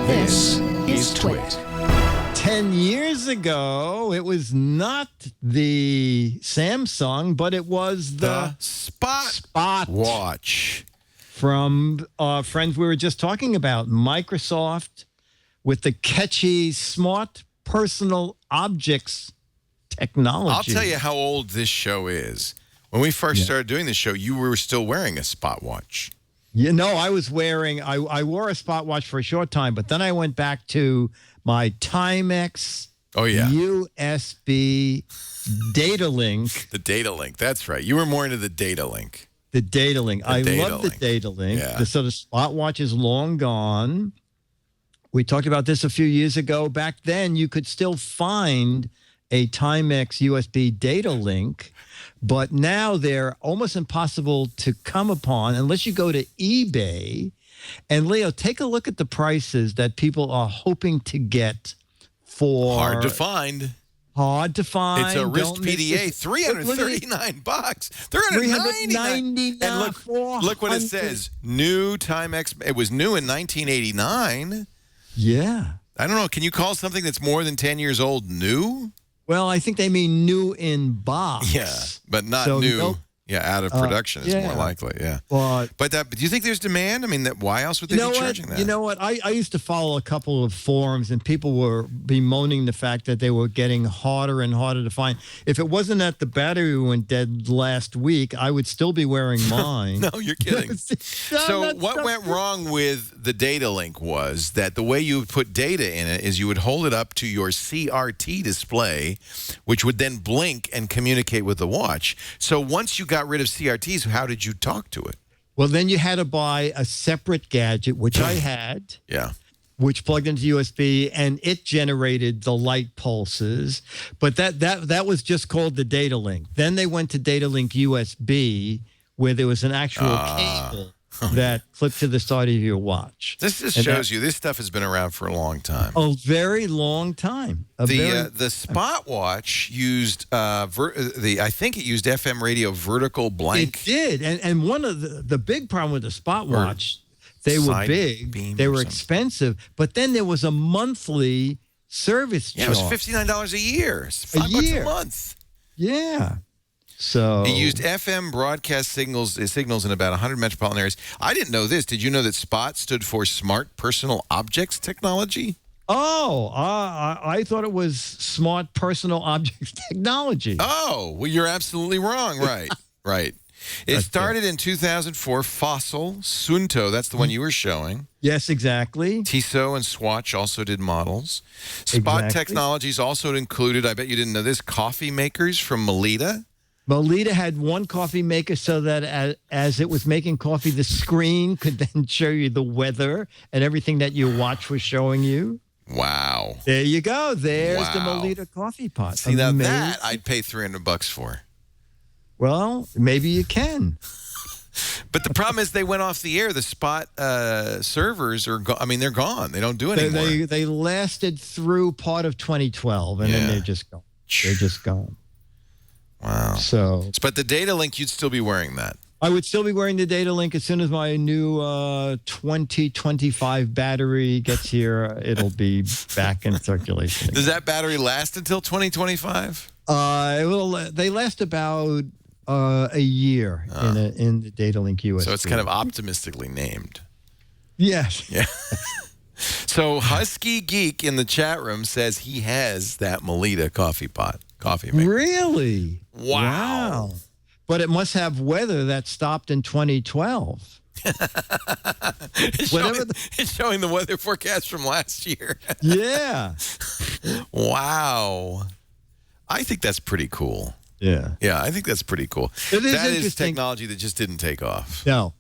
This is TWiT. 10 years ago, it was not the Samsung, but it was the Spot Watch. From friends we were just talking about, Microsoft with the catchy smart personal objects technology. I'll tell you how old this show is. When we first started doing this show, you were still wearing a Spot Watch. You know, I was wearing, I wore a Spot Watch for a short time, but then I went back to my Timex USB data link. The data link, that's right. You were more into the data link. The data link. I love the data link. Yeah. So the Spot Watch is long gone. We talked about this a few years ago. Back then, you could still find a Timex USB data link, but now they're almost impossible to come upon unless you go to eBay. And Leo, take a look at the prices that people are hoping to get for. Hard to find. Hard to find. It's a wrist PDA, $339. $399. And look what it says. New Timex. It was new in 1989. Yeah. I don't know. Can you call something that's more than 10 years old new? Well, I think they mean new in box. Yeah, but not new. Out of production is more likely. Yeah, but do you think there's demand? I mean, why else would they be charging that? You know what? I used to follow a couple of forums, and people were bemoaning the fact that they were getting harder and harder to find. If it wasn't that the battery went dead last week, I would still be wearing mine. No, you're kidding. So what went wrong with the data link was that the way you would put data in it is you would hold it up to your CRT display, which would then blink and communicate with the watch. So once you got rid of CRTs, how did you talk to it? Well, then you had to buy a separate gadget, which I had. Yeah. Which plugged into USB, and it generated the light pulses. But that was just called the data link. Then they went to data link USB, where there was an actual cable that clipped to the side of your watch. This just shows you this stuff has been around for a long time. A very long time. The Spot Watch used I think it used FM radio vertical blank. It did, and one of the big problem with the Spot Watch, they were big, they were expensive, but then there was a monthly service charge. Yeah, it was $59 a year. It's $5 a month. Yeah. So it used FM broadcast signals in about 100 metropolitan areas. I didn't know this. Did you know that SPOT stood for Smart Personal Objects Technology? Oh, I thought it was Smart Personal Objects Technology. Oh, well, you're absolutely wrong. Right, right. It started in 2004. Fossil, Sunto, that's the one you were showing. Yes, exactly. Tissot and Swatch also did models. Spot Technologies also included, I bet you didn't know this, coffee makers from Melita. Melita had one coffee maker so that as it was making coffee, the screen could then show you the weather and everything that your watch was showing you. Wow. There you go. There's the Melita coffee pot. See, now that I'd pay $300 for. Well, maybe you can. But the problem is they went off the air. The Spot servers are they're gone. They don't do it anymore. They lasted through part of 2012, and then they're just gone. They're just gone. Wow. But the data link, you'd still be wearing that. I would still be wearing the data link as soon as my new 2025 battery gets here. It'll be back in circulation again. Does that battery last until 2025? They last about a year in the data link USB. So it's kind of optimistically named. Yes. Yeah. So Husky Geek in the chat room says he has that Melita coffee maker. Really? Wow. But it must have weather that stopped in 2012. It's showing the weather forecast from last year. Yeah. Wow. I think that's pretty cool. Yeah. Yeah, I think that's pretty cool. It is that interesting. is technology that just didn't take off. No.